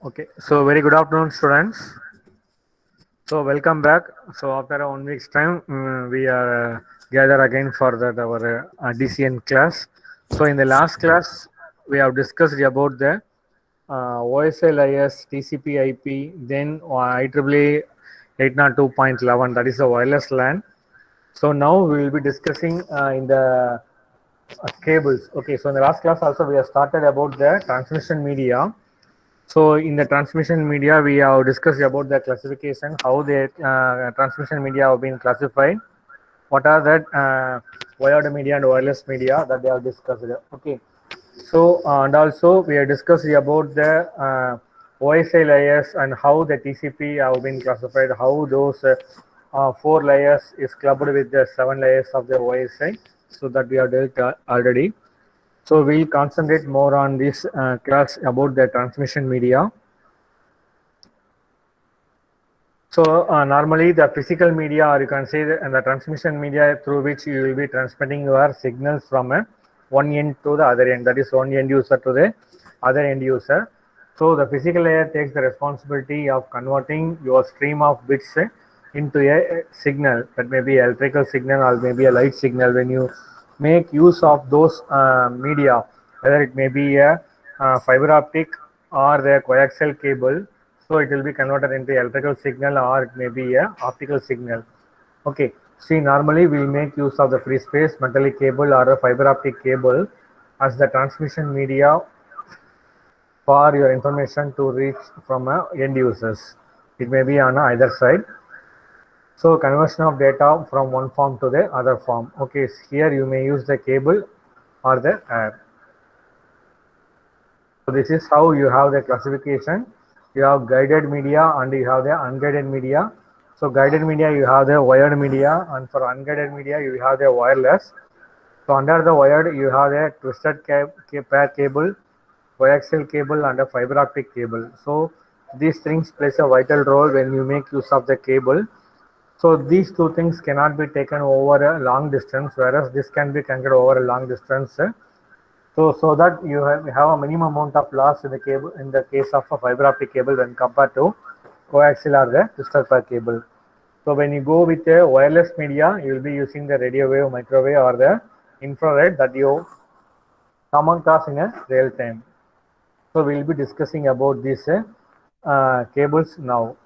Okay, so very good afternoon, students. So welcome back. So after a 1 week's time, we are gathered again for that our DCN class. So in the last class, we have discussed about the OSLIS, TCP/IP, then IEEE 802.11, that is the wireless LAN. So now we will be discussing in the cables. Okay, so in the last class also we have started about the transmission media. So in the transmission media, we have discussed about the classification, how the transmission media have been classified, what are the wired media and wireless media that they have discussed. Okay. So and also we have discussed about the OSI layers and how the TCP have been classified, how those four layers is clubbed with the 7 layers of the OSI. So that we have dealt already. So we'll concentrate more on this class about the transmission media. So normally the physical media, or you can say the transmission media through which you will be transmitting your signals from one end to the other end, that is one end user to the other end user. So the physical layer takes the responsibility of converting your stream of bits into a signal, that may be electrical signal or maybe a light signal. When you make use of those media, whether it may be a fiber optic or the coaxial cable, so it will be converted into electrical signal or it may be a optical signal. Okay, see, normally we make use of the free space metallic cable or a fiber optic cable as the transmission media for your information to reach from end users. It may be on either side. So conversion of data from one form to the other form. Okay, here you may use the cable or the air. So this is how you have the classification. You have guided media and you have the unguided media. So guided media you have the wired media, and for unguided media you have the wireless. So under the wired you have the twisted pair cable, coaxial cable and a fiber optic cable. So these things plays a vital role when you make use of the cable. So these two things cannot be taken over a long distance, whereas this can be conquered over a long distance. So that you have a minimum amount of loss in the cable in the case of a fiber optic cable when compared to coaxial or the twisted pair cable. So when you go with a wireless media, you will be using the radio wave, microwave, or the infrared that you come across in a real time. So we will be discussing about these cables now.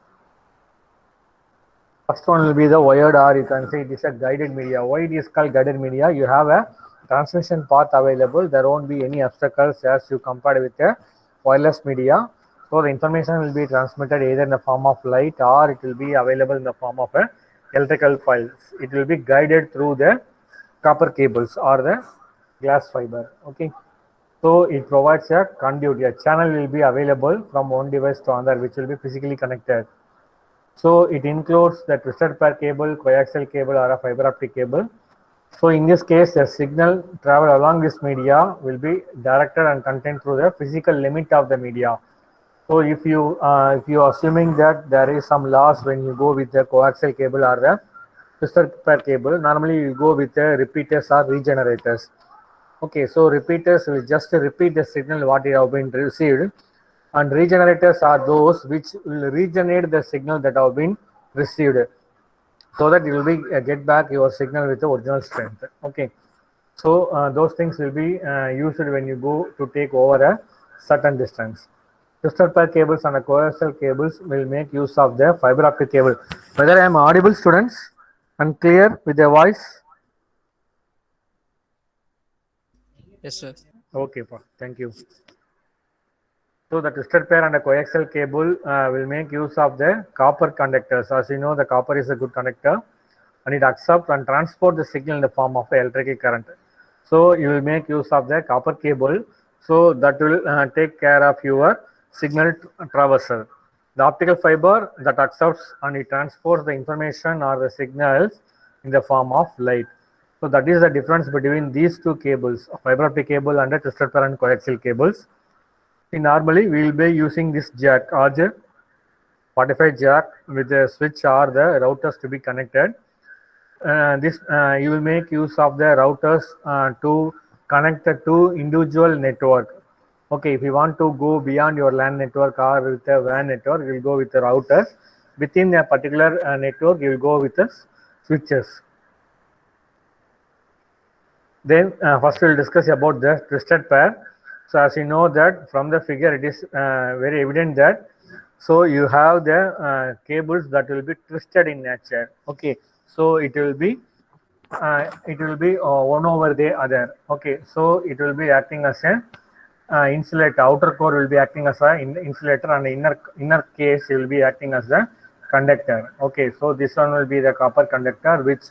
First one will be the wired, or you can say it is a guided media. Why it is called guided media? You have a transmission path available. There won't be any obstacles as you compared with a wireless media. So the information will be transmitted either in the form of light or it will be available in the form of a electrical pulse. It will be guided through the copper cables or the glass fiber. Okay. So it provides a conduit. A channel will be available from one device to another, which will be physically connected. So it includes the twisted pair cable, coaxial cable, or a fiber optic cable. So in this case, the signal travel along this media will be directed and contained through the physical limit of the media. So if you are assuming that there is some loss when you go with the coaxial cable or the twisted pair cable, normally you go with the repeaters or regenerators. Okay, so repeaters will just repeat the signal what you have been received, and regenerators are those which will regenerate the signal that have been received, so that you will be get back your signal with the original strength. Okay, so those things will be used when you go to take over a certain distance. Twisted pair cables and coaxial cables will make use of the fiber optic cable. Whether I am audible, students, and clear with the voice? Yes, sir. Okay, thank you. So the twisted pair and a coaxial cable will make use of the copper conductors. As you know, the copper is a good conductor and it accepts and transport the signal in the form of electrical current. So you will make use of the copper cable. So that will take care of your signal traversal. The optical fiber that accepts and it transports the information or the signals in the form of light. So that is the difference between these two cables, fiber optic cable and a twisted pair and coaxial cables. Normally, we will be using this jack RJ45 jack with the switch or the routers to be connected. This you will make use of the routers to connect the two individual network. Okay, if you want to go beyond your LAN network or with a WAN network, you will go with the routers. Within a particular network, you will go with the switches. Then first we'll discuss about the twisted pair. So as you know that from the figure, it is very evident that so you have the cables that will be twisted in nature. Okay, so it will be one over the other. Okay, so it will be acting as a insulator. Outer core will be acting as a insulator, and the inner case will be acting as a conductor. Okay, so this one will be the copper conductor, which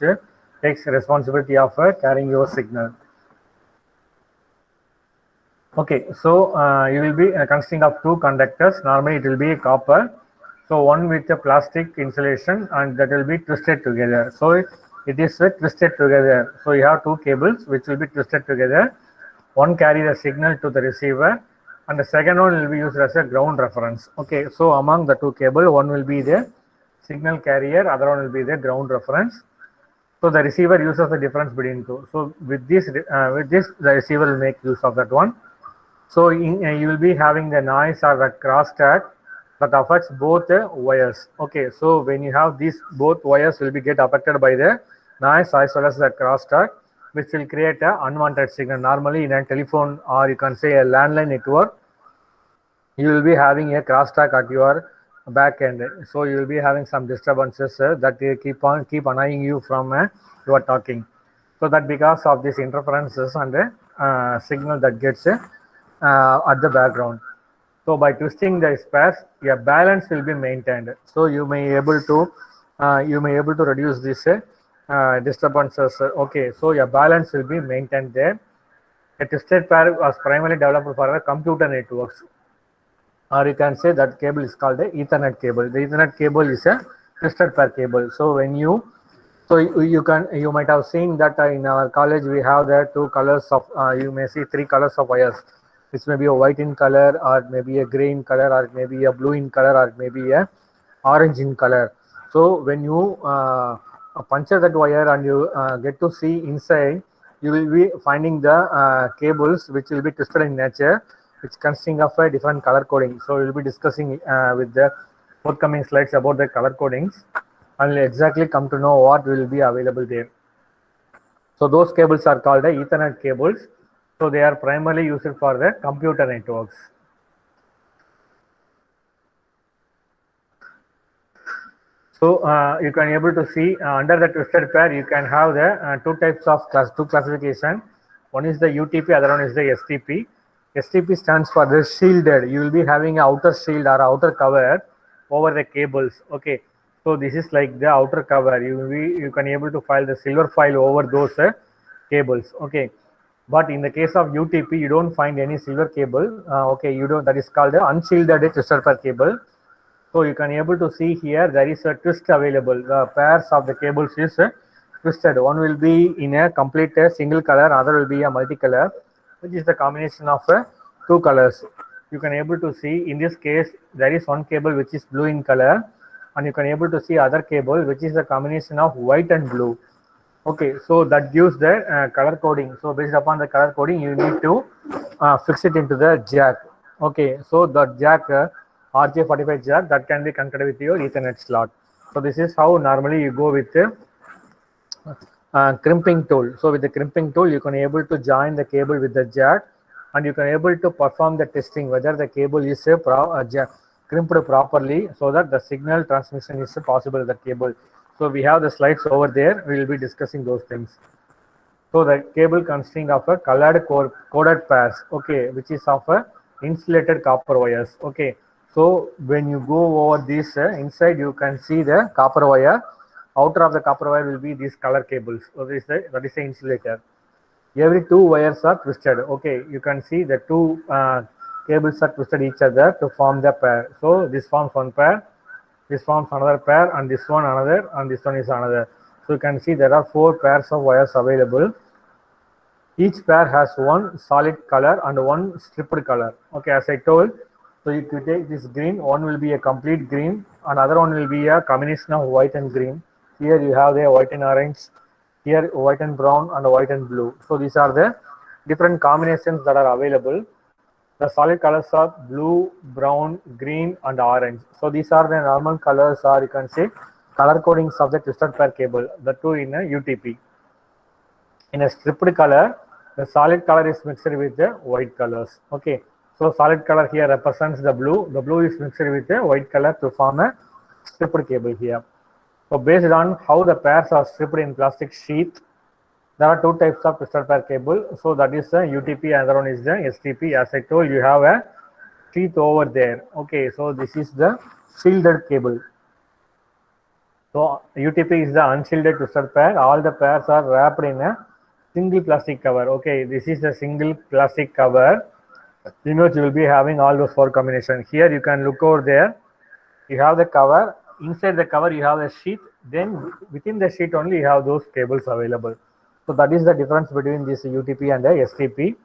takes responsibility of carrying your signal. Okay, so you will be consisting of two conductors. Normally, it will be copper. So one with a plastic insulation, and that will be twisted together. So it is twisted together. So you have two cables which will be twisted together. One carry the signal to the receiver, and the second one will be used as a ground reference. Okay, so among the two cable, one will be the signal carrier, other one will be the ground reference. So the receiver uses the difference between two. So with this, the receiver will make use of that one. So you will be having the noise or the crosstalk that affects both the wires. Okay, so when you have these, both wires will be get affected by the noise as well as the crosstalk, which will create a unwanted signal. Normally in a telephone, or you can say a landline network, you will be having a crosstalk at your back end. So you will be having some disturbances that they keep annoying you from your talking. So that because of these interferences and signal that gets at the background. So by twisting the pairs, your balance will be maintained. So you may able to reduce this disturbances. Okay, so your balance will be maintained there. A twisted pair was primarily developed for computer networks, or you can say that cable is called a Ethernet cable. The Ethernet cable is a twisted pair cable. So when you might have seen that in our college we have the two colors of you may see three colors of wires. It may be a white in color, or maybe a gray in color, or maybe a blue in color, or maybe a orange in color. So when you puncture that wire and you get to see inside, you will be finding the cables which will be twisted in nature, which consisting of a different color coding. So we will be discussing with the forthcoming slides about the color codings, and we'll exactly come to know what will be available there. So those cables are called the Ethernet cables. So they are primarily used for the computer networks. So you can able to see under the twisted pair, you can have the two types of two classification. One is the UTP, other one is the STP. STP stands for the shielded. You will be having an outer shield or outer cover over the cables. Okay, so this is like the outer cover. You can able to file the silver file over those cables. Okay, but in the case of UTP, you don't find any silver cable. Okay, you don't. That is called the unshielded twisted pair cable. So you can able to see here there is a twist available. The pairs of the cables is twisted. One will be in a complete single color, other will be a multicolor, which is the combination of two colors. You can able to see in this case there is one cable which is blue in color, and you can able to see other cable which is a combination of white and blue. Okay, so that gives the color coding. So based upon the color coding, you need to fix it into the jack. Okay, so the jack RJ45 jack that can be connected with your Ethernet slot. So this is how normally you go with crimping tool. So with the crimping tool, you can able to join the cable with the jack, and you can able to perform the testing whether the cable is crimped properly, so that the signal transmission is possible with the cable. So we have the slides over there. We will be discussing those things. So the cable consisting of a colored coded pairs, okay, which is of a insulated copper wires. Okay, so when you go over this inside, you can see the copper wire. Outer of the copper wire will be these color cables. So that is the insulator. Every two wires are twisted. Okay, you can see the two cables are twisted each other to form the pair. So this forms one pair, this forms another pair, and this one another, and this one is another. So you can see there are four pairs of wires available. Each pair has one solid color and one stripped color. Okay, as I told, so if you take this green, one will be a complete green, another one will be a combination of white and green. Here you have the white and orange, here white and brown, and white and blue. So these are the different combinations that are available. The solid colors are blue, brown, green, and orange. So these are the normal colors, or you can say color codings of the twisted pair cable. The two in a UTP. In a stripped color, the solid color is mixed with the white colors. Okay, so solid color here represents the blue. The blue is mixed with the white color to form a stripped cable here. So based on how the pairs are stripped in plastic sheath, there are two types of twisted pair cable. So that is the UTP, and other one is the STP. As I told, you have a sheath over there. Okay, so this is the shielded cable. So UTP is the unshielded twisted pair. All the pairs are wrapped in a single plastic cover. Okay, this is the single plastic cover in which you will be having all those four combinations. Here you can look over there. You have the cover. Inside the cover you have the sheet. Then within the sheet only you have those cables available. So that is the difference between this UTP and the STP.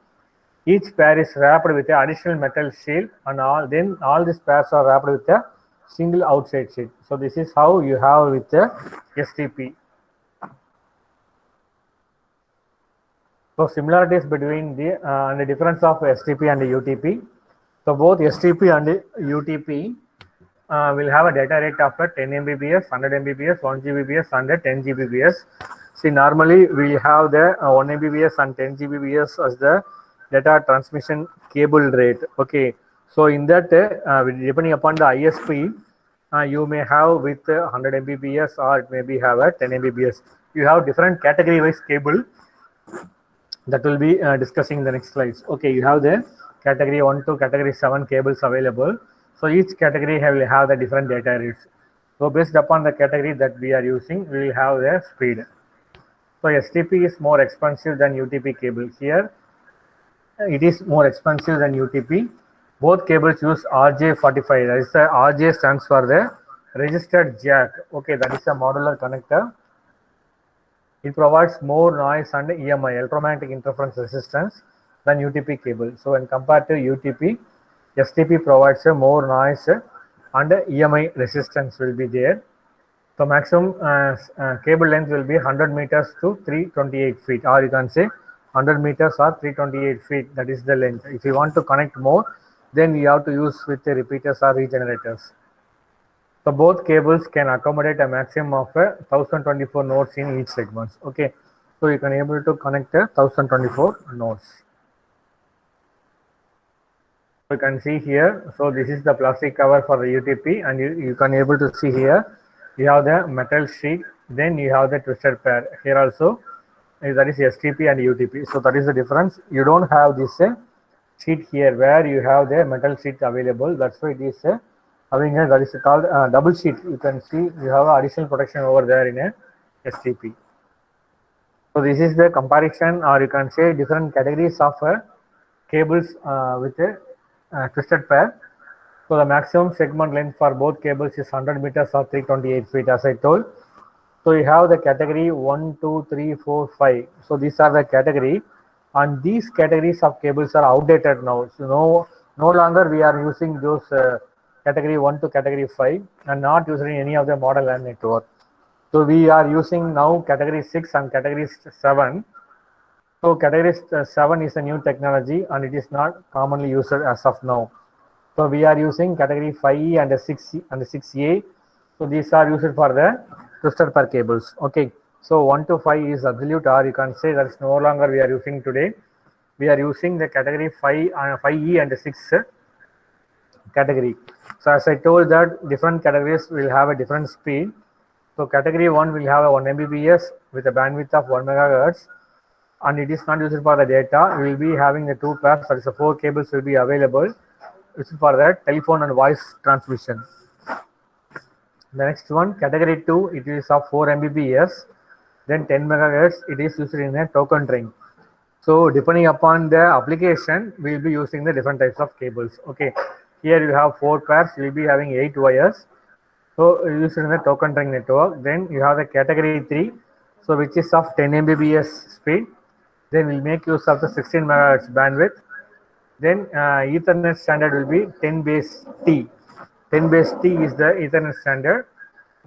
Each pair is wrapped with an additional metal shield, and all these pairs are wrapped with a single outside sheet. So this is how you have with the STP. So similarities between the difference of STP and UTP. So both STP and UTP will have a data rate of 10 Mbps, 100 Mbps, 1 Gbps, and 10 Gbps. See, normally we have the 1 Mbps and 10 Gbps as the data transmission cable rate. Okay, so in that, depending upon the ISP, you may have with 100 Mbps, or it may be have a 10 Mbps. You have different category wise cable that will be discussing in the next slides. Okay, you have the category 1 to category 7 cables available. So each category will have the different data rates. So based upon the category that we are using, we will have the speed. So STP is more expensive than UTP cable. Here it is more expensive than UTP. Both cables use RJ45. That is the RJ stands for the registered jack. Okay, that is a modular connector. It provides more noise and EMI, electromagnetic interference resistance, than UTP cable. So when compared to UTP, STP provides more noise and EMI resistance will be there. So maximum cable length will be 100 meters to 328 feet, or you can say 100 meters or 328 feet. That is the length. If you want to connect more, then you have to use with the repeaters or regenerators. So both cables can accommodate a maximum of 1024 nodes in each segment. Okay, so you can able to connect 1024 nodes. You can see here. So this is the plastic cover for the UTP, and you can able to see here. You have the metal sheet. Then you have the twisted pair. Here also, that is STP and UTP. So that is the difference. You don't have this sheet here where you have the metal sheet available. That's why it is having a, that is called double sheet. You can see you have additional protection over there in a STP. So this is the comparison, or you can say different categories of cables with a twisted pair. So the maximum segment length for both cables is 100 meters or 328 feet, as I told. So you have the category 1, 2, 3, 4, 5. So these are the category, and these categories of cables are outdated now. So no longer we are using those category 1 to category 5, and not using any of the model and network. So we are using now category 6 and category 7. So category 7 is a new technology, and it is not commonly used as of now. So we are using category 5E and 6 and 6A. So these are used for the twisted pair cables. Okay, so 1 to 5 is absolute, or you can say that is no longer we are using today. We are using the category 5E and 6 category. So as I told that different categories will have a different speed. So category 1 will have a 1 Mbps with a bandwidth of 1 megahertz, and it is not used for the data. We will be having the two pairs, that is the 4 cables will be available. This is for the telephone and voice transmission. The next one, category 2, it is of 4 Mbps, then 10 megahertz. It is used in a token ring. So depending upon the application, we will be using the different types of cables. Okay, here you have 4 pairs. You will be having 8 wires. So used in the token ring network. Then you have the category 3, so which is of 10 Mbps speed. Then we'll make use of the 16 megahertz bandwidth. Then Ethernet standard will be 10 base T. 10 base T is the Ethernet standard.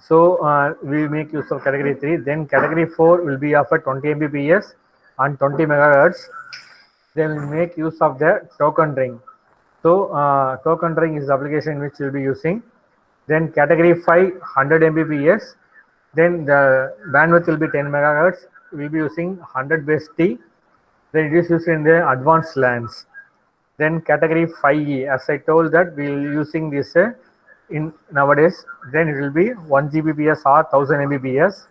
So we will make use of category 3. Then category 4 will be of a 20 Mbps and 20 megahertz. Then we'll make use of the token ring. So token ring is the application which you'll be using. Then category 5, 100 Mbps. Then the bandwidth will be 10 megahertz. We'll be using 100 base T. Then it is used in the advanced LANs. Then category 5E, as I told that we will using this in nowadays. Then it will be 1 Gbps or 1000 Mbps.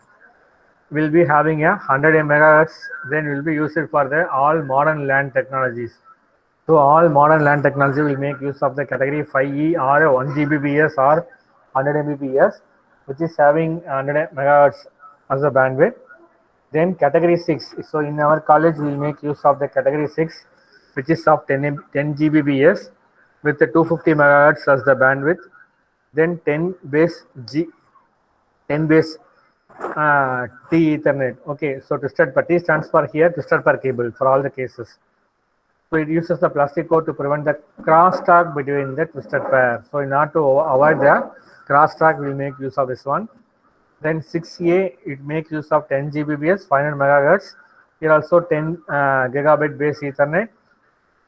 We'll be having a 100 megahertz. Then will be used for the all modern LAN technologies. So all modern LAN technology will make use of the category 5E or 1 Gbps or 100 Mbps, which is having 100 megahertz as a bandwidth. Then category 6. So in our college, we will make use of the category 6, which is of 10 Gbps with the 250 megahertz as the bandwidth. Then 10 base G, 10 base T Ethernet. Okay, so twisted per T stands for here twisted per cable for all the cases. So it uses the plastic core to prevent the crosstalk between the twisted pair. So in order to avoid the crosstalk, we'll make use of this one. Then 6A, it makes use of 10 Gbps, 500 megahertz. Here also 10 gigabit base Ethernet.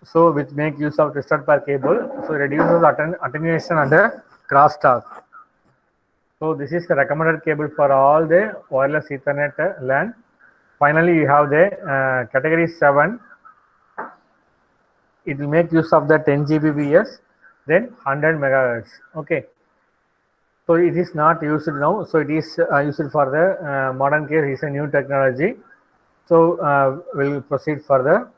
So which make use of twisted pair cable. So it reduces attenuation and the crosstalk. So this is the recommended cable for all the wireless Ethernet LAN. Finally, you have the category 7. It will make use of the 10 Gbps, then 100 megahertz. Okay. So it is not used now. So it is used for the modern case. It's a new technology. So we'll proceed further.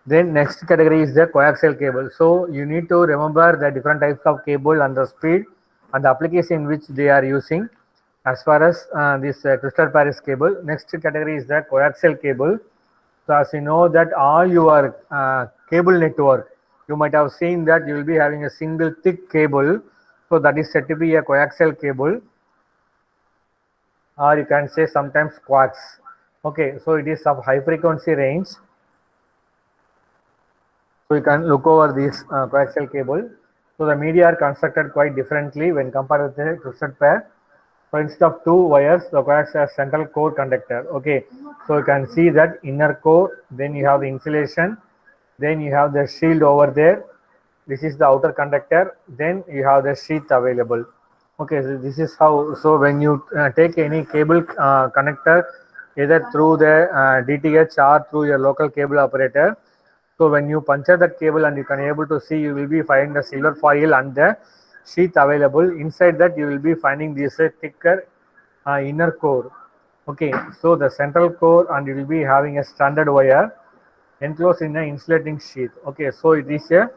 Then next category is the coaxial cable. So you need to remember the different types of cable and the speed and the application which they are using. As far as this twisted Paris cable, next category is the coaxial cable. So as you know that all your cable network, you might have seen that you will be having a single thick cable. So that is said to be a coaxial cable, or you can say sometimes coax. Okay, so it is of high frequency range. So you can look over this coaxial cable. So the media are constructed quite differently when compared with the twisted pair. So instead of two wires, the coax has central core conductor. Okay, so you can see that inner core, then you have the insulation, then you have the shield over there. This is the outer conductor, then you have the sheath available. Okay, so this is how. So when you take any cable connector, either through the DTH or through your local cable operator, so when you puncture that cable and you can able to see, you will be finding the silver foil and the sheath available. Inside that, you will be finding this thicker inner core. Okay, so the central core, and you will be having a standard wire enclosed in an insulating sheath. Okay, so it is a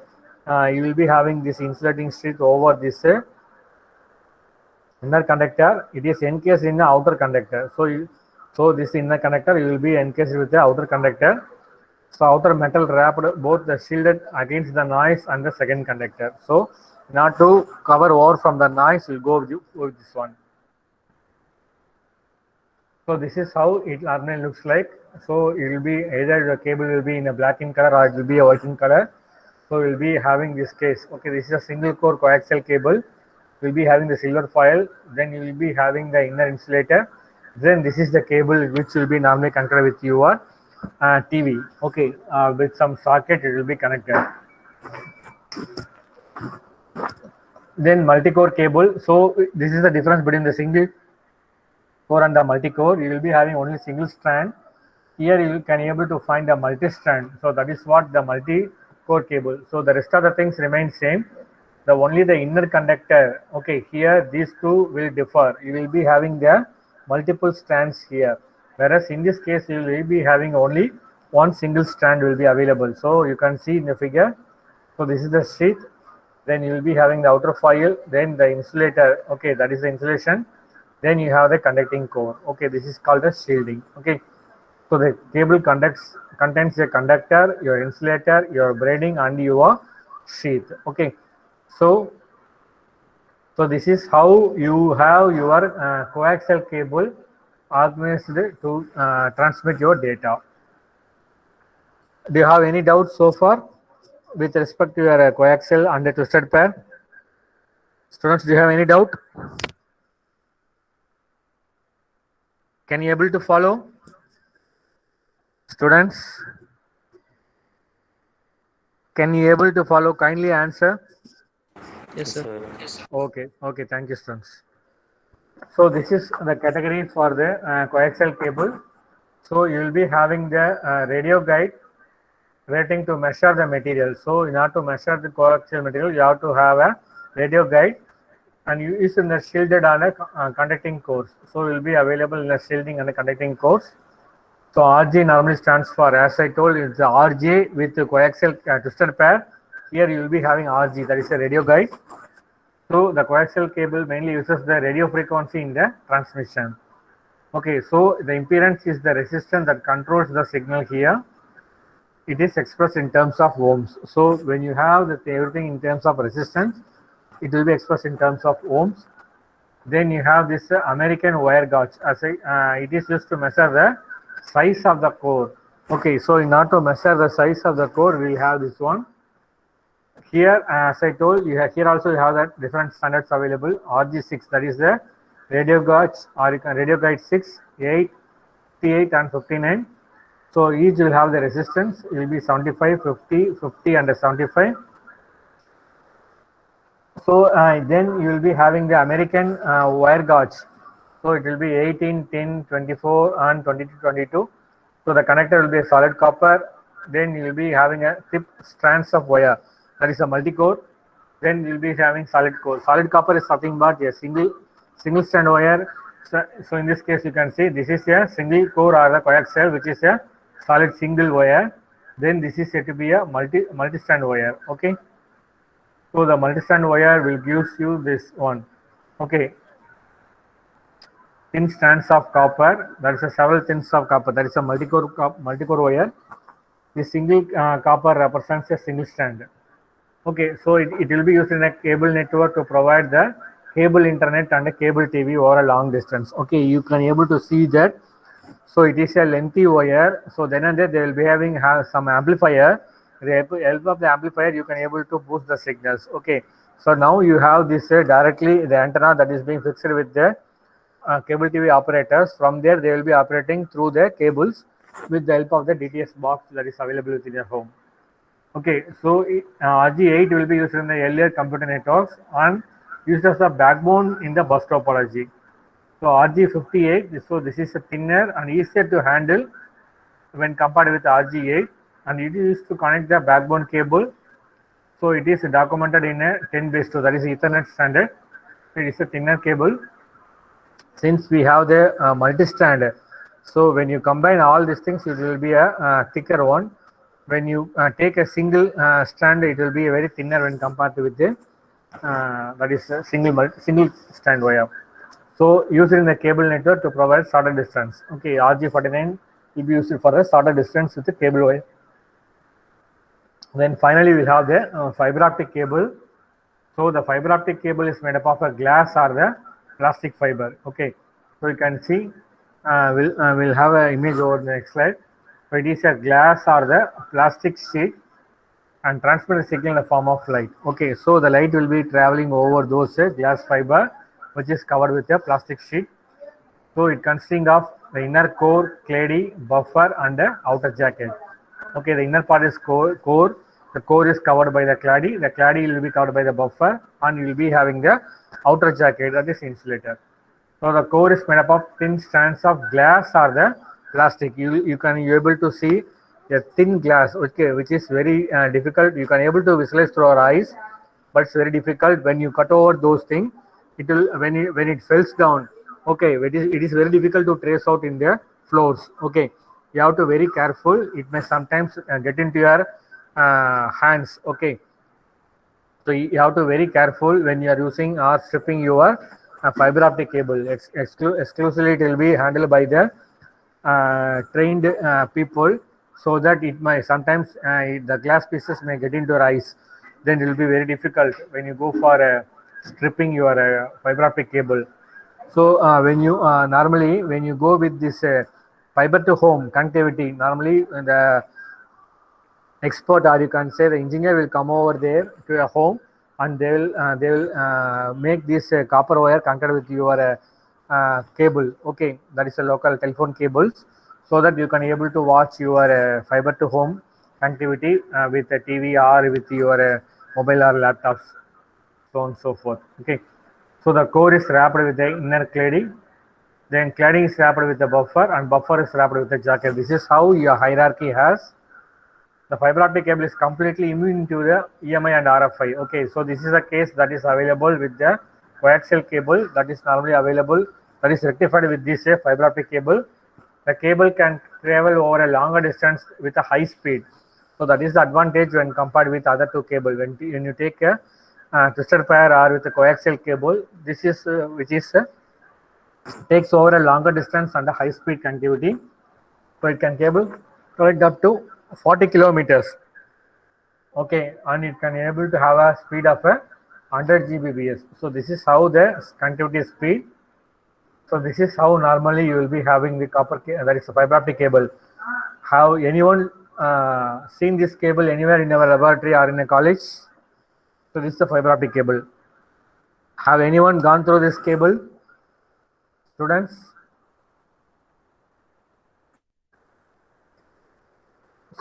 you will be having this insulating sheath over this inner conductor. It is encased in the outer conductor. So this inner conductor, you will be encased with the outer conductor. So outer metal wrapped both the shielded against the noise and the second conductor. So not to cover over from the noise, we'll go with this one. So this is how it normally looks like. So it will be either the cable will be in a black in color or it will be a white in color. So we'll be having this case. Okay, this is a single core coaxial cable. We'll be having the silver foil. Then you will be having the inner insulator. Then this is the cable which will be normally connected with your TV. Okay, with some socket it will be connected. Then multi-core cable. So this is the difference between the single core and the multi-core. You will be having only single strand. Here you can able to find a multi-strand. So that is what the multi-core cable. So the rest of the things remain same. The only the inner conductor. Okay, here these two will differ. You will be having the multiple strands here. Whereas in this case, you will be having only one single strand will be available. So you can see in the figure. So this is the sheath. Then you will be having the outer foil. Then the insulator. Okay, that is the insulation. Then you have the conducting core. Okay, this is called as shielding. Okay, so the cable contains a conductor, your insulator, your braiding, and your sheath. Okay, so this is how you have your coaxial cable organized to transmit your data. Do you have any doubts so far with respect to your coaxial and the twisted pair? Students, do you have any doubt? Can you able to follow? Students, Can you able to follow? Kindly answer. Yes, sir. Okay, thank you, students. So this is the category for the coaxial cable. So you will be having the radio guide rating to measure the material. So in order to measure the coaxial material, you have to have a radio guide, and you use in the shielded and a conducting course. So it will be available in the shielding and the conducting course. So RG normally stands for, as I told, it's the RJ with the coaxial twisted pair. Here you will be having RG, that is a radio guide. So the coaxial cable mainly uses the radio frequency in the transmission. Okay, so the impedance is the resistance that controls the signal here. It is expressed in terms of ohms. So when you have everything in terms of resistance, it will be expressed in terms of ohms. Then you have this American wire gauge. It is used to measure the size of the core. Okay, so in order to measure the size of the core, we have this one. Here, as I told you, here also you have that different standards available. RG6, that is the radio gauge, or you can radio guide 6, 8, 58, and 59. So each will have the resistance. It will be 75, 50, 50, and 75. So then you will be having the American wire gauge. So it will be 18, 10, 24, and 22, 22. So the connector will be a solid copper. Then you will be having a tip strands of wire. That is a multi-core. Then you will be having solid core. Solid copper is nothing but a single strand wire. So in this case, you can see this is a single core or the coaxial, which is a solid single wire. Then this is said to be a multi-strand wire. Okay. So the multi-strand wire will give you this one. Okay. Thin strands of copper. There is a several thins of copper. That is a multi-core wire. The single copper represents a single strand. Okay, so it will be used in a cable network to provide the cable internet and a cable TV over a long distance. Okay, you can able to see that. So it is a lengthy wire. So then and there they will be having some amplifier. With the help of the amplifier, you can able to boost the signals. Okay, so now you have this directly the antenna that is being fixed with the cable TV operators. From there, they will be operating through the cables with the help of the DTS box that is available within your home. Okay, so RG8 will be used in the earlier computer networks and used as a backbone in the bus topology. So RG58, so this is a thinner and easier to handle when compared with RG8, and it is used to connect the backbone cable. So it is documented in a 10/2, that is Ethernet standard. It is a thinner cable. Since we have the multi-strand, so when you combine all these things, it will be a thicker one. When you take a single strand, it will be a very thinner when compared with the that is a single strand wire. So used in the cable network to provide shorter distance. Okay, RG49 will be used for a shorter distance with the cable wire. Then finally we'll have the fiber optic cable. So the fiber optic cable is made up of a glass or the plastic fiber. Okay, so you can see we'll have an image over the next slide. So it is a glass or the plastic sheet and transmit a signal in the form of light. Okay, so the light will be traveling over those glass fiber which is covered with a plastic sheet. So it consisting of the inner core, clady, buffer, and the outer jacket. Okay, the inner part is core. The core is covered by the clady. The clady will be covered by the buffer, and you will be having the outer jacket, that is insulator. So the core is made up of thin strands of glass or the plastic. You can able to see a thin glass, okay, which is very difficult. You can able to visualize through our eyes, but it's very difficult when you cut over those things. It will when it falls down. Okay, it is very difficult to trace out in the floors. Okay, you have to very careful. It may sometimes get into your hands. Okay, so you have to very careful when you are using or stripping your fiber optic cable. Exclusively, it will be handled by the trained people, so that it might sometimes the glass pieces may get into your eyes. Then it will be very difficult when you go for stripping your fiber optic cable. So when you normally when you go with this fiber to home connectivity, normally the expert or you can say the engineer will come over there to your home, and they will make this copper wire connected with your cable. Okay, that is a local telephone cables, so that you can able to watch your fiber to home connectivity with a TV or with your mobile or laptops, so on and so forth. Okay, so the core is wrapped with the inner cladding, then cladding is wrapped with the buffer, and buffer is wrapped with the jacket. This is how your hierarchy has. The fiber optic cable is completely immune to the EMI and RFI. Okay, so this is a case that is available with the coaxial cable that is normally available, that is rectified with this fiber optic cable. The cable can travel over a longer distance with a high speed. So that is the advantage when compared with other two cable. When you take a twisted pair or with a coaxial cable, this is which is takes over a longer distance and a high speed connectivity. So it can cable connect up to 40 kilometers. Okay, and it can able to have a speed of a 100 Gbps. So this is how the connectivity speed. So this is how normally you will be having the copper that is a fiber optic cable. Have anyone seen this cable anywhere in our laboratory or in a college? So this is the fiber optic cable. Have anyone gone through this cable, students?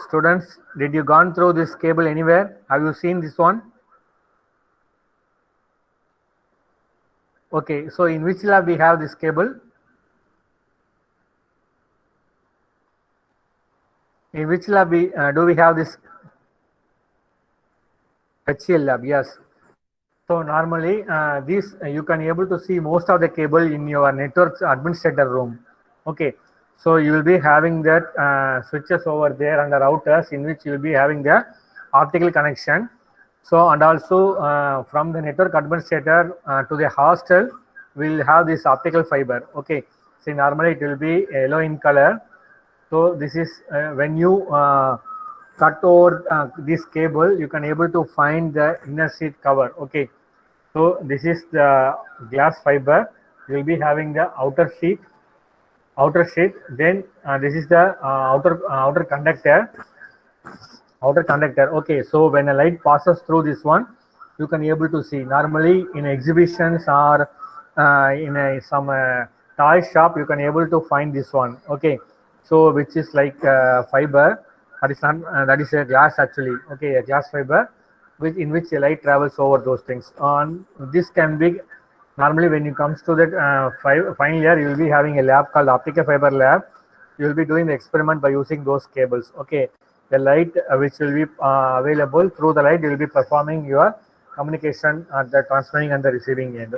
Students, did you gone through this cable anywhere? Have you seen this one? Okay, so in which lab we have this cable? In which lab do we have this? HCL lab, yes. So normally this you can able to see most of the cable in your network administrator room. Okay, so you will be having that switches over there and the routers in which you will be having the optical connection. So and also from the network administrator to the hostel, we'll have this optical fiber. Okay, see normally it will be yellow in color. So this is when you cut over this cable, you can able to find the inner sheet cover. Okay, so this is the glass fiber. You will be having the outer sheet. Then this is the outer conductor. Okay, so when a light passes through this one, you can able to see. Normally in exhibitions or in some toy shop, you can able to find this one. Okay, so which is like fiber. That is not that is a glass actually. Okay, a glass fiber in which a light travels over those things. On this can be normally when it comes to that final year, you will be having a lab called optical fiber lab. You will be doing the experiment by using those cables. Okay, the light which will be available through the light, you will be performing your communication at the transmitting and the receiving end.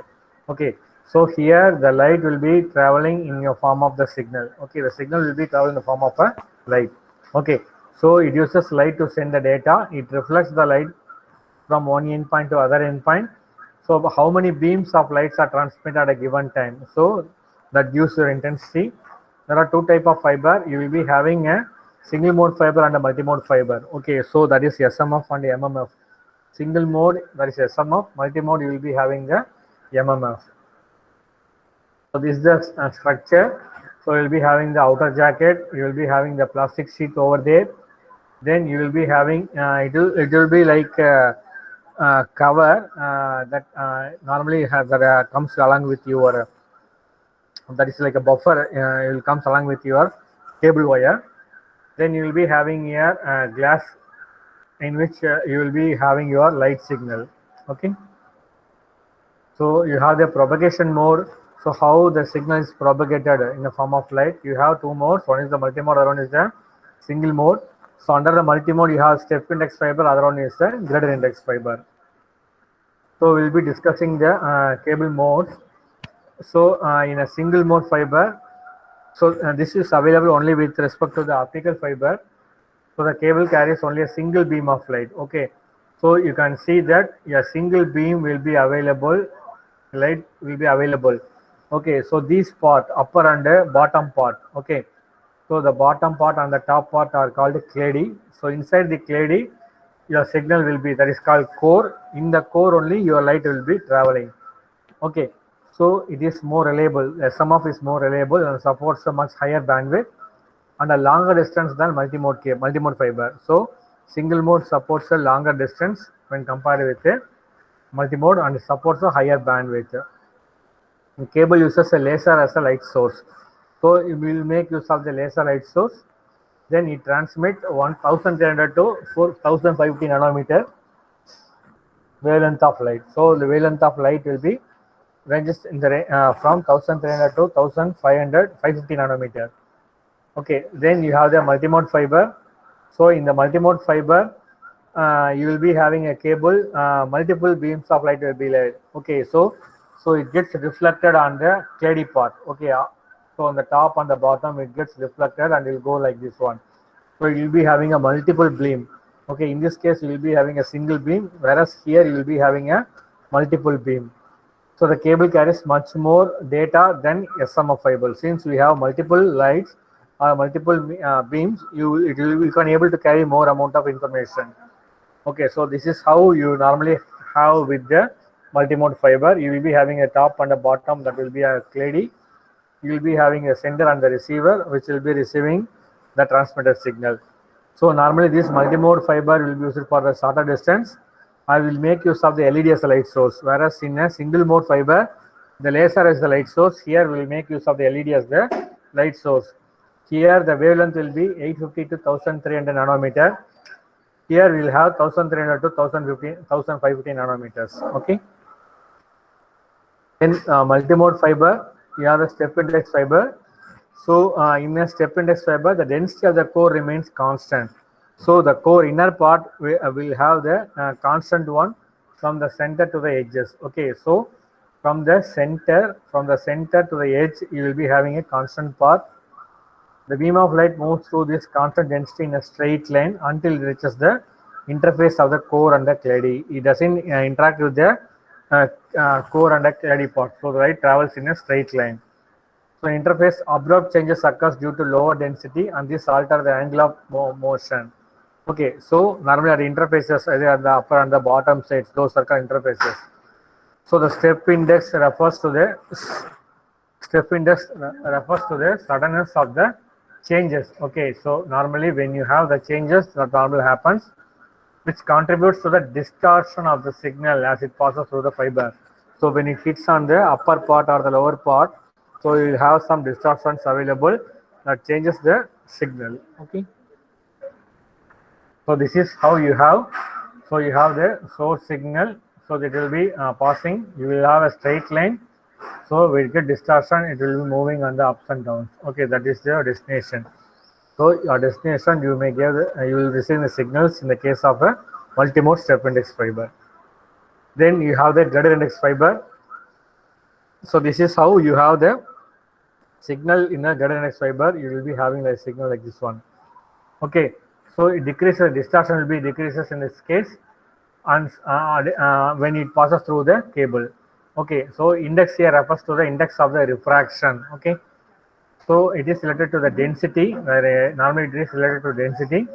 Okay, so here the light will be traveling in your form of the signal. Okay, the signal will be traveling in the form of a light. Okay, so it uses light to send the data. It reflects the light from one endpoint to other endpoint. So how many beams of lights are transmitted at a given time? So that gives your intensity. There are two type of fiber. You will be having a single mode fiber and a multi-mode fiber. Okay, so that is SMF and MMF. Single mode, that is SMF. Multi-mode, you will be having the MMF. So this is the structure. So you will be having the outer jacket. You will be having the plastic sheet over there. Then you will be having it will be like cover that normally that comes along with your that is like a buffer. It will comes along with your cable wire. Then you will be having here glass in which you will be having your light signal. Okay, so you have the propagation mode. So how the signal is propagated in the form of light, you have two modes. One is the multi-mode, other one is the single mode. So under the multi-mode, you have step index fiber, other one is the graded index fiber. So we'll be discussing the cable modes. So in a single mode fiber, so this is available only with respect to the optical fiber. So the cable carries only a single beam of light. Okay, so you can see that a single beam will be available, light will be available. Okay, so this part, upper and bottom part. Okay, so the bottom part and the top part are called clady. So inside the clady, your signal will be, that is called core. In the core only your light will be traveling. Okay, so it is more reliable. SMF is more reliable and supports a much higher bandwidth and a longer distance than multi-mode fiber. So single mode supports a longer distance when compared with a multi-mode and supports a higher bandwidth. The cable uses a laser as a light source. So we will make use of the laser light source. then it transmit 1300 to 4550 nanometer wavelength of light. So the wavelength of light will be ranges in the from 1300 to 1500 550 nanometer. Okay, then you have the multimode fiber. So in the multimode fiber, you will be having a cable, multiple beams of light will be laid. Okay, so it gets reflected on the clady part. Okay, so on the top and the bottom it gets reflected and it will go like this one. So you will be having a multiple beam. Okay, in this case you will be having a single beam, whereas here you will be having a multiple beam. So the cable carries much more data than SMF fiber. Since we have multiple lights or multiple beams, you can able to carry more amount of information. Okay, so this is how you normally have with the multimode fiber. You will be having a top and a bottom that will be a clady. You will be having a sender and the receiver, which will be receiving the transmitted signal. So normally this multimode fiber will be used for the shorter distance. I will make use of the LED as a light source, whereas in a single mode fiber, the laser is the light source. Here we will make use of the LED as the light source. Here the wavelength will be 850 to 1300 nanometer. Here we will have 1300 to 1550 nanometers. Okay. Then multimode fiber, you have the step index fiber. So in a step index fiber, the density of the core remains constant. So the core inner part will have the constant one from the center to the edges. Okay, so from the center to the edge, you will be having a constant path. The beam of light moves through this constant density in a straight line until it reaches the interface of the core and the clady. It doesn't interact with the core and the clady part. So the light travels in a straight line. So interface abrupt changes occurs due to lower density and this alter the angle of motion. Okay, so normally at the interfaces, either at the upper and the bottom sides, those are called interfaces. So the step index refers to the suddenness of the changes. Okay, so normally when you have the changes that normally happens, which contributes to the distortion of the signal as it passes through the fiber. So when it hits on the upper part or the lower part, so you will have some distortions available that changes the signal. Okay. So this is how you have. So you have the source signal. So it will be passing. You will have a straight line. So with the distortion, it will be moving on the ups and downs. Okay, that is your destination. So your destination, you may give, you will receive the signals in the case of a multimode step index fiber. Then you have the glider index fiber. So this is how you have the signal in a glider index fiber. You will be having a signal like this one. Okay, so it decreases, distortion will be decreases in this case, and when it passes through the cable. Okay, so index here refers to the index of the refraction. Okay, so it is related to the density. Normally it is related to density.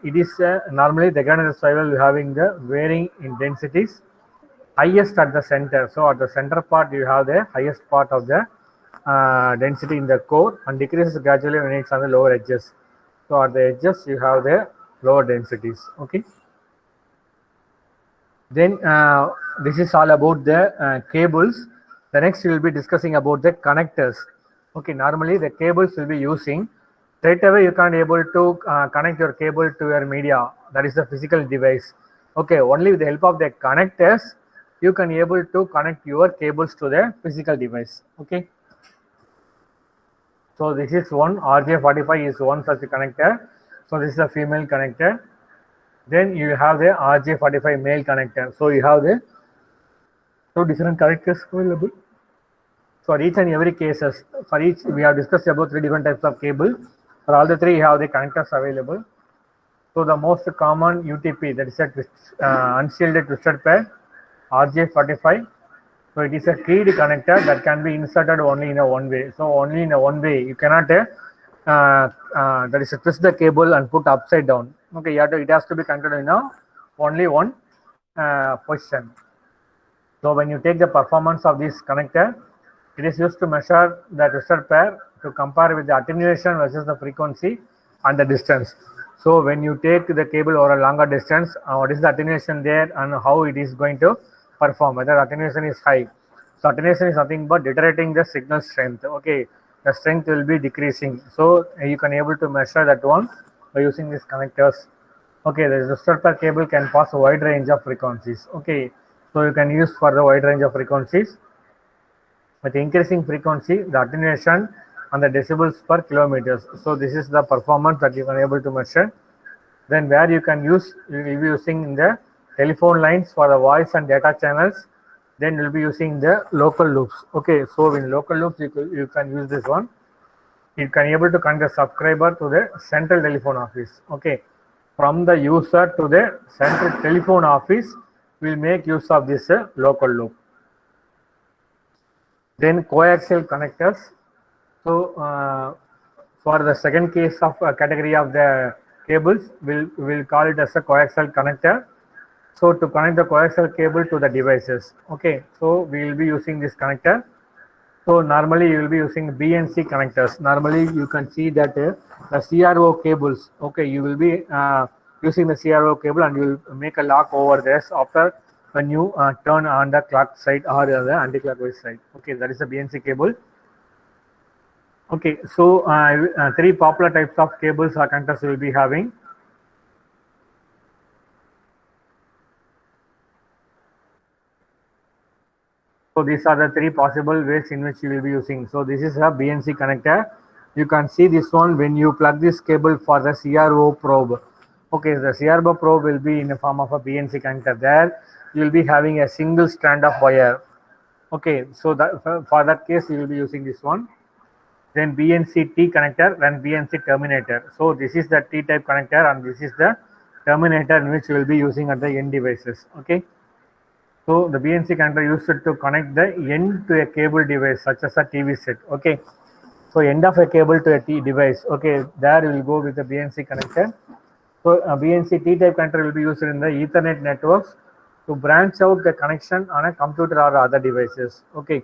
It is normally the glider index fiber will having the varying in densities. Highest at the center. So at the center part you have the highest part of the density in the core and decreases gradually when it's on the lower edges. So at the edges you have the lower densities. Okay. Then this is all about the cables. The next we will be discussing about the connectors. Okay, normally the cables will be using. Straight away you can't able to connect your cable to your media. That is the physical device. Okay, only with the help of the connectors you can able to connect your cables to the physical device. Okay. So this is one RJ45 is one such connector. So this is a female connector. Then you have the RJ45 male connector. So you have the two different connectors available. For each and every cases, for each we have discussed about 3 different types of cable. For all the 3 you have the connectors available. So the most common UTP, that is a unshielded twisted pair, RJ45. So it is a keyed connector that can be inserted only in a one way. So only in a one way you cannot that is twist the cable and put upside down. Okay, it has to be connected in a only one position. So when you take the performance of this connector, it is used to measure the twisted pair to compare with the attenuation versus the frequency and the distance. So when you take the cable over a longer distance, what is the attenuation there and how it is going to perform, whether attenuation is high. So attenuation is nothing but deteriorating the signal strength. Okay, the strength will be decreasing. So you can able to measure that one by using these connectors. Okay, the resistor cable can pass a wide range of frequencies. Okay, so you can use for the wide range of frequencies. With increasing frequency, the attenuation and the decibels per kilometers. So this is the performance that you can able to measure. Then where you can use, you will be using in the telephone lines for the voice and data channels. Then you'll be using the local loops. Okay, so in local loops you can use this one. You can able to connect the subscriber to the central telephone office. Okay, from the user to the central telephone office, will make use of this local loop. Then coaxial connectors. So for the second case of category of the cables, we'll call it as a coaxial connector. So to connect the coaxial cable to the devices. Okay, so we will be using this connector. So normally you will be using BNC connectors. Normally you can see that the CRO cables. Okay, you will be using the CRO cable and you will make a lock over this after when you turn on the clock side or the anti-clockwise side. Okay, that is a BNC cable. Okay, so three popular types of cables or connectors we will be having. So these are the three possible ways in which you will be using. So this is a BNC connector. You can see this one when you plug this cable for the CRO probe. Okay, the CRO probe will be in the form of a BNC connector. There you will be having a single strand of wire. Okay, so that for that case you will be using this one. Then BNC T connector and BNC terminator. So this is the T type connector and this is the terminator in which you will be using at the end devices. Okay. So the BNC connector used to connect the end to a cable device such as a TV set. Okay. So end of a cable to a T device. Okay. There you will go with the BNC connector. So a BNC T type connector will be used in the Ethernet networks to branch out the connection on a computer or other devices. Okay.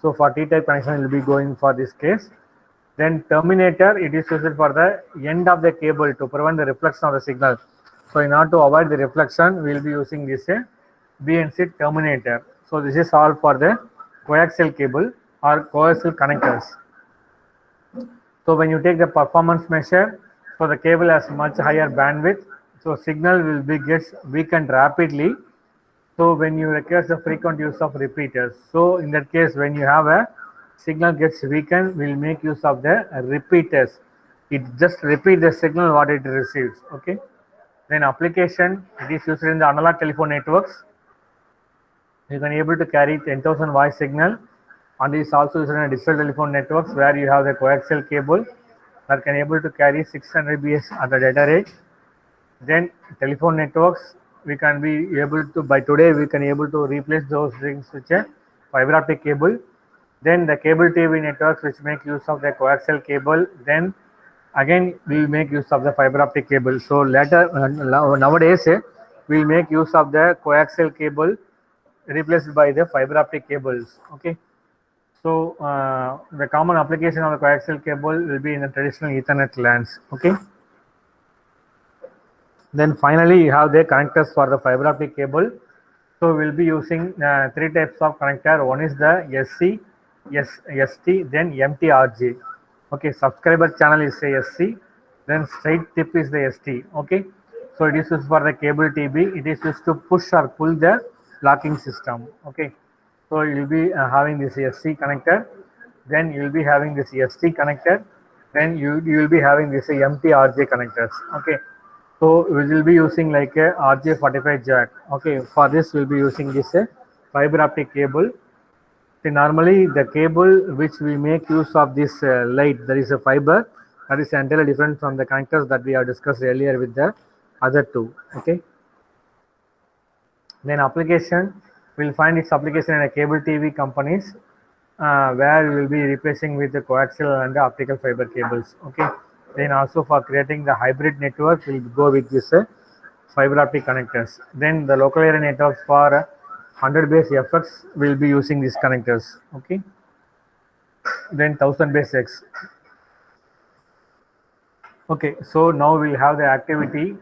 So for T type connection will be going for this case. Then terminator, it is used for the end of the cable to prevent the reflection of the signal. So in order to avoid the reflection, we will be using this BNC terminator. So this is all for the coaxial cable or coaxial connectors. So when you take the performance measure, so the cable has much higher bandwidth, so signal will be gets weakened rapidly. So when you require the frequent use of repeaters, so in that case when you have a signal gets weakened, we'll make use of the repeaters. It just repeat the signal what it receives. Okay. Then application, it is used in the analog telephone networks. You can able to carry 10,000 voice signal, and it is also used in digital telephone networks where you have the coaxial cable that can able to carry 600 Mbps at the data rate. Then telephone networks, we can be able to, by today we can able to replace those things with a fiber optic cable. Then the cable TV networks which make use of the coaxial cable. Then again we will make use of the fiber optic cable. So later nowadays we will make use of the coaxial cable replaced by the fiber optic cables. Okay. So the common application of the coaxial cable will be in the traditional Ethernet LANs. Okay. Then finally, you have the connectors for the fiber optic cable. So we'll be using three types of connector. One is the SC, ST, then MTRG. Okay, subscriber channel is a SC, then straight tip is the ST. Okay, so it is used for the cable TV. It is used to push or pull the locking system. Okay, so you'll be having this SC connector, then you'll be having this ST connector, then you will be having this MTRJ connectors. Okay. So we will be using like a RJ45 jack. Okay, for this we'll be using this fiber optic cable. See, normally the cable which we make use of this light, there is a fiber that is entirely different from the connectors that we have discussed earlier with the other two. Okay. Then application, we'll find its application in a cable TV companies where we will be replacing with the coaxial and the optical fiber cables. Okay. Then also for creating the hybrid network, we'll go with this fiber optic connectors. Then the local area networks for 100 base FX will be using these connectors. Okay. Then 1000 base X. Okay. So now we'll have the activity.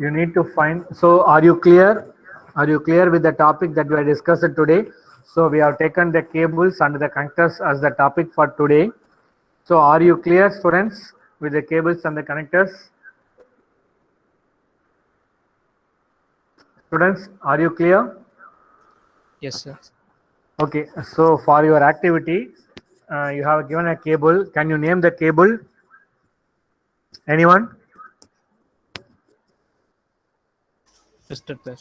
You need to find. So are you clear? Are you clear with the topic that we are discussing today? So we have taken the cables and the connectors as the topic for today. So are you clear, students, with the cables and the connectors? Students, are you clear? Yes, sir. Okay, so for your activity, you have given a cable. Can you name the cable? Anyone? Twisted pair.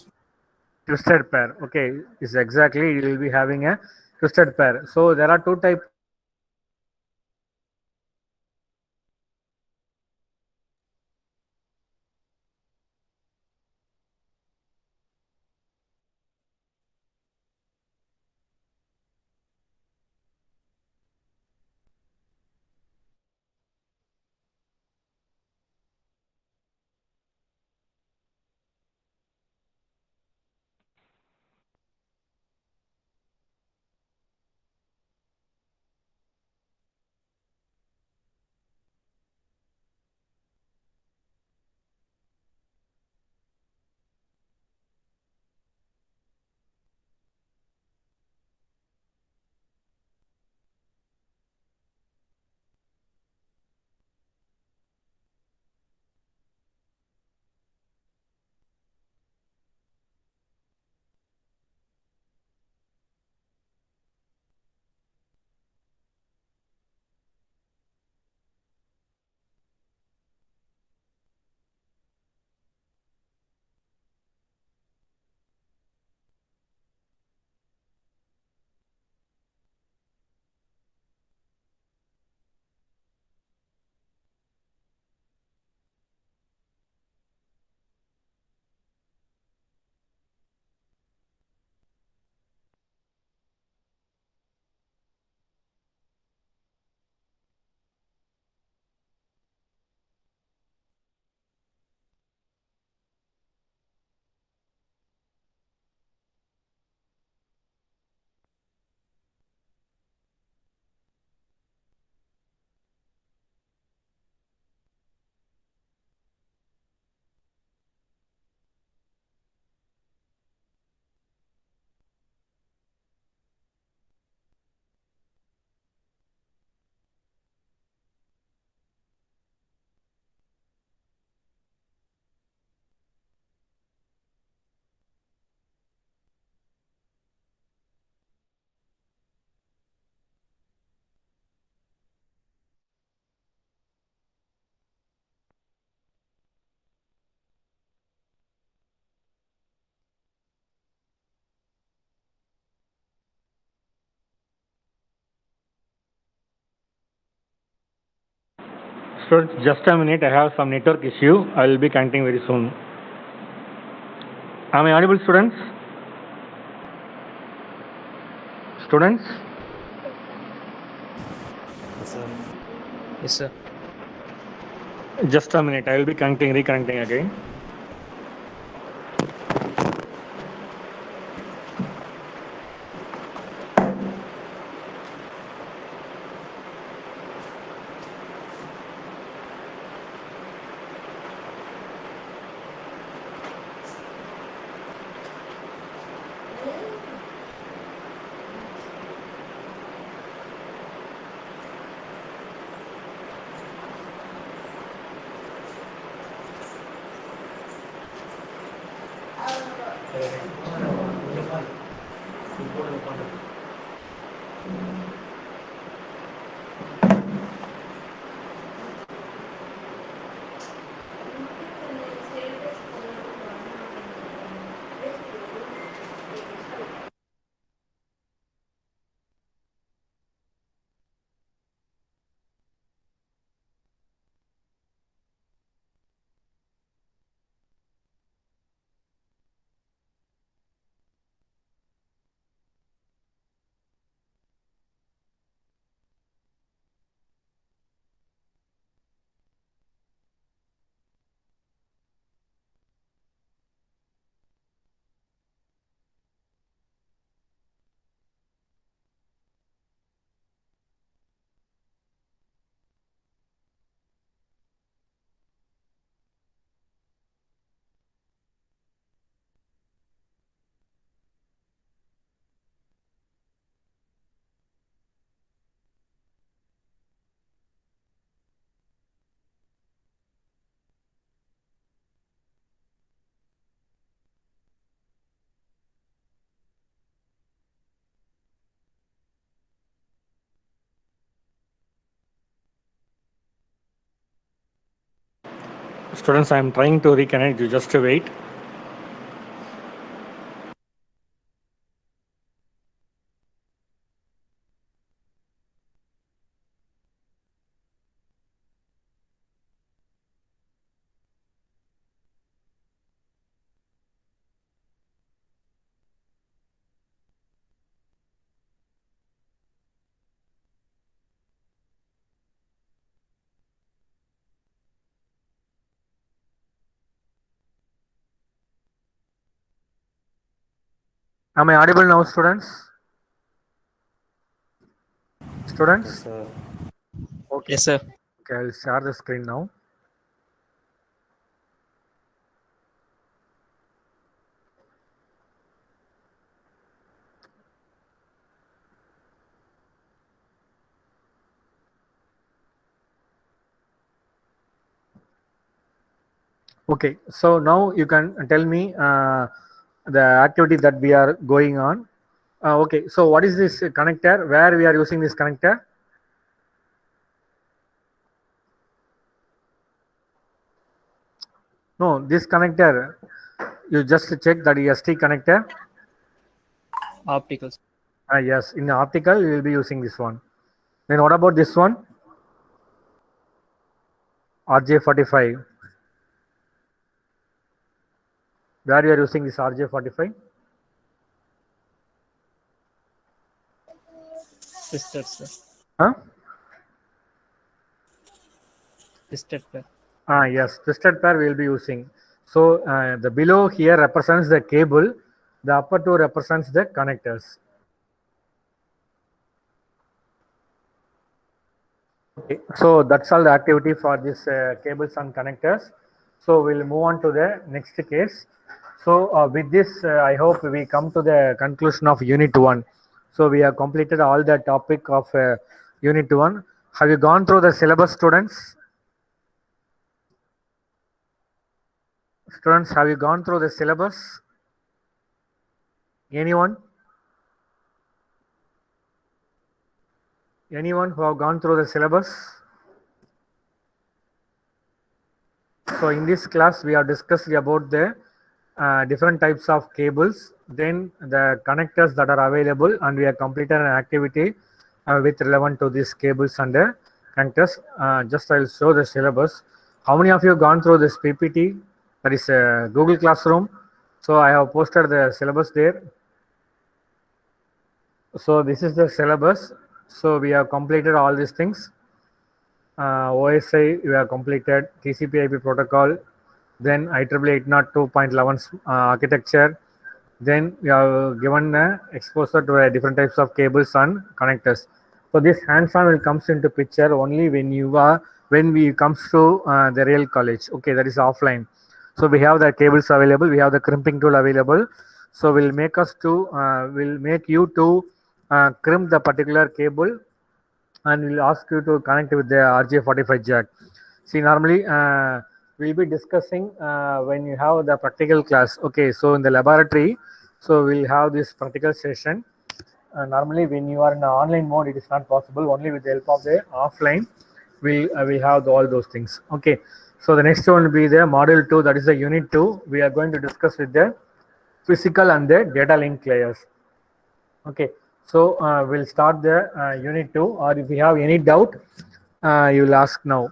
Twisted pair. Okay, is exactly you will be having a twisted pair. So there are two types of cables. One is twisted pair and another one is non-twisted pair. Students, just a minute. I have some network issue. I will be connecting very soon. Am I audible, students? Students? Yes, sir. Yes, sir. Just a minute. I will be connecting, reconnecting again. Students, I am trying to reconnect you. Just wait. Am I audible now, students? Students? Yes, sir. Okay. Yes, sir. Okay, I'll share the screen now. Okay, so now you can tell me the activity that we are going on. Okay, so what is this connector? Where we are using this connector? No, this connector, you just check that EST connector. Opticals. Yes, in the optical, you will be using this one. Then what about this one? RJ45. Where you are using this RJ45? Twisted, sir. Huh? Twisted pair. Yes, twisted pair we will be using. So the below here represents the cable, the upper two represents the connectors. Okay, so that's all the activity for this cables and connectors. So we'll move on to the next case. So with this, I hope we come to the conclusion of Unit 1. So we have completed all the topic of Unit 1. Have you gone through the syllabus, students? Students, have you gone through the syllabus? Anyone? Anyone who have gone through the syllabus? So in this class, we have discussed about the different types of cables, then the connectors that are available, and we have completed an activity with relevant to these cables and the connectors. Just I'll show the syllabus. How many of you have gone through this PPT? That is Google Classroom. So I have posted the syllabus there. So this is the syllabus. So we have completed all these things. OSI, we have completed TCP/IP protocol, then IEEE 802.11 architecture. Then we have given exposure to different types of cables and connectors. So this hands-on will comes into picture only when we comes to the real college. Okay, that is offline. So we have the cables available. We have the crimping tool available. So will make you to crimp the particular cable, and we'll ask you to connect with the RJ45 jack. See, normally we'll be discussing when you have the practical class. Okay, so in the laboratory, so we'll have this practical session. Normally, when you are in the online mode, it is not possible. Only with the help of the offline, we have all those things. Okay, so the next one will be the module 2, that is the unit 2. We are going to discuss with the physical and the data link layers. Okay, so we'll start the unit 2, or if you have any doubt, you will ask now.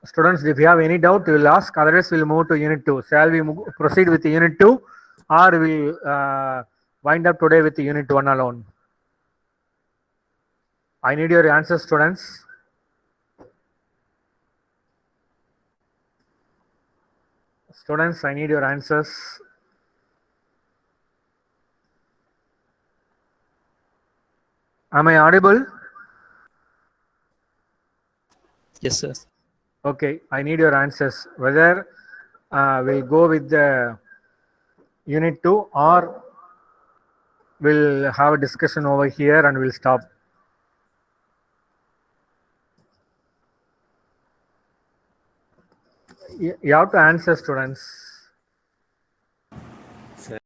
Students, if you have any doubt, you will ask, otherwise we'll move to unit 2. Shall we proceed with the unit 2, or we'll wind up today with the unit 1 alone? I need your answers, students. Students, I need your answers. Am I audible? Yes, sir. Okay, I need your answers. Whether we'll go with the unit 2, or we'll have a discussion over here and we'll stop. You have to answer, students.